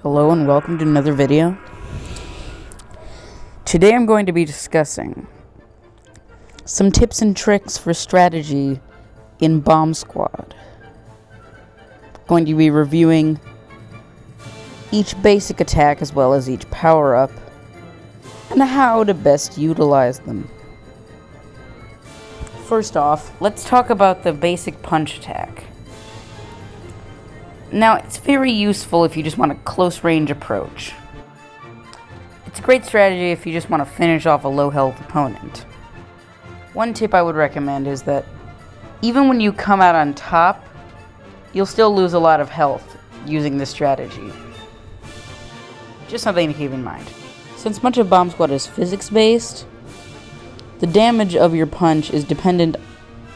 Hello and welcome to another video. Today I'm going to be discussing some tips and tricks for strategy in Bomb Squad. I'm going to be reviewing each basic attack as well as each power-up and how to best utilize them. First off, let's talk about the basic punch attack. Now, it's very useful if you just want a close-range approach. It's a great strategy if you just want to finish off a low-health opponent. One tip I would recommend is that even when you come out on top, you'll still lose a lot of health using this strategy. Just something to keep in mind. Since much of Bomb Squad is physics-based, the damage of your punch is dependent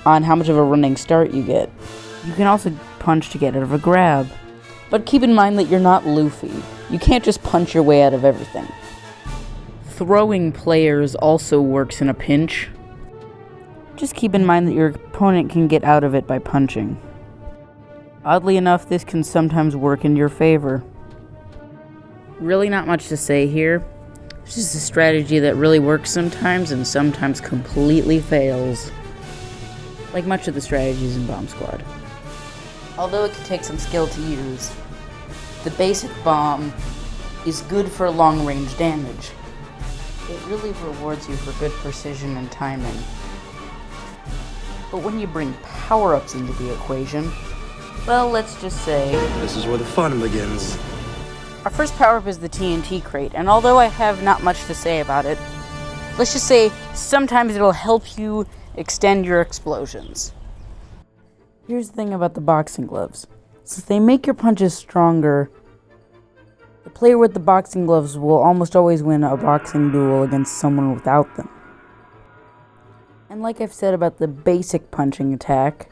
on how much of a running start you get. You can also punch to get out of a grab. But keep in mind that you're not Luffy. You can't just punch your way out of everything. Throwing players also works in a pinch. Just keep in mind that your opponent can get out of it by punching. Oddly enough, this can sometimes work in your favor. Really not much to say here. It's just a strategy that really works sometimes and sometimes completely fails. Like much of the strategies in Bomb Squad. Although it can take some skill to use, the basic bomb is good for long-range damage. It really rewards you for good precision and timing. But when you bring power-ups into the equation, well, let's just say... this is where the fun begins. Our first power-up is the TNT crate, and although I have not much to say about it, let's just say sometimes it'll help you extend your explosions. Here's the thing about the boxing gloves. Since they make your punches stronger, the player with the boxing gloves will almost always win a boxing duel against someone without them. And like I've said about the basic punching attack,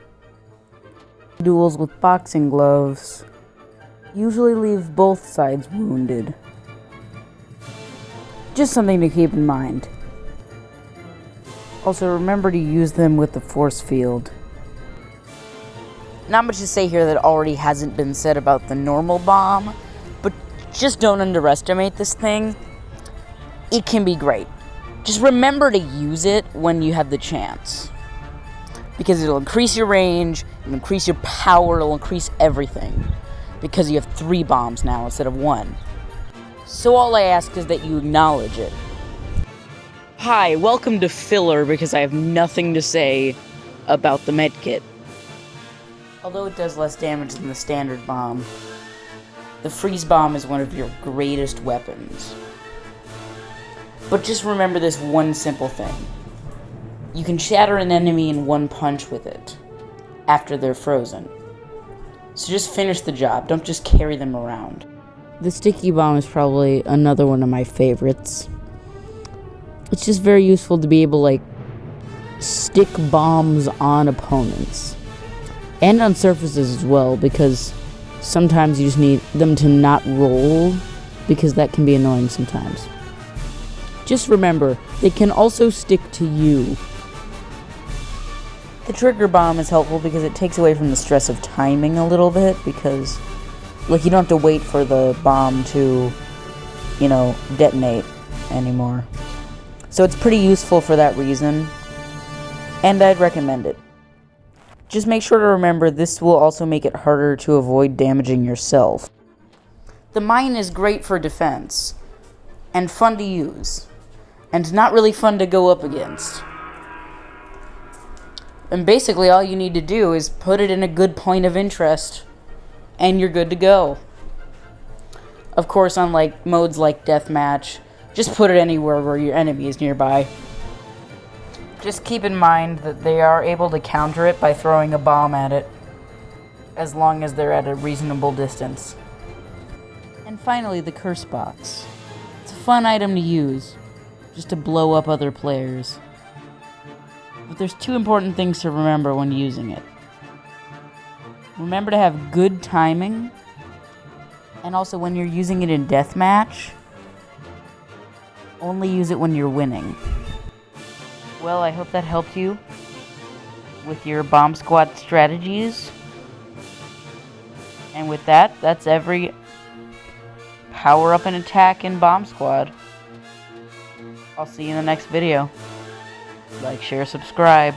duels with boxing gloves usually leave both sides wounded. Just something to keep in mind. Also, remember to use them with the force field. Not much to say here that already hasn't been said about the normal bomb, but just don't underestimate this thing. It can be great. Just remember to use it when you have the chance. Because it'll increase your range, it'll increase your power, it'll increase everything. Because you have 3 bombs now instead of 1. So all I ask is that you acknowledge it. Hi, welcome to filler because I have nothing to say about the medkit. Although it does less damage than the standard bomb, the freeze bomb is one of your greatest weapons. But just remember this one simple thing. You can shatter an enemy in one punch with it, after they're frozen. So just finish the job, don't just carry them around. The sticky bomb is probably another one of my favorites. It's just very useful to be able to, stick bombs on opponents. And on surfaces as well, because sometimes you just need them to not roll, because that can be annoying sometimes. Just remember, they can also stick to you. The trigger bomb is helpful because it takes away from the stress of timing a little bit, because, you don't have to wait for the bomb to, detonate anymore. So it's pretty useful for that reason, and I'd recommend it. Just make sure to remember this will also make it harder to avoid damaging yourself. The mine is great for defense, and fun to use, and not really fun to go up against. And basically all you need to do is put it in a good point of interest, and you're good to go. Of course, on modes like deathmatch, just put it anywhere where your enemy is nearby. Just keep in mind that they are able to counter it by throwing a bomb at it, as long as they're at a reasonable distance. And finally, the curse box. It's a fun item to use, just to blow up other players. But there's 2 important things to remember when using it. Remember to have good timing, and also when you're using it in deathmatch, only use it when you're winning. Well, I hope that helped you with your Bomb Squad strategies. And with that, that's power up an attack in Bomb Squad. I'll see you in the next video. Like, share, subscribe.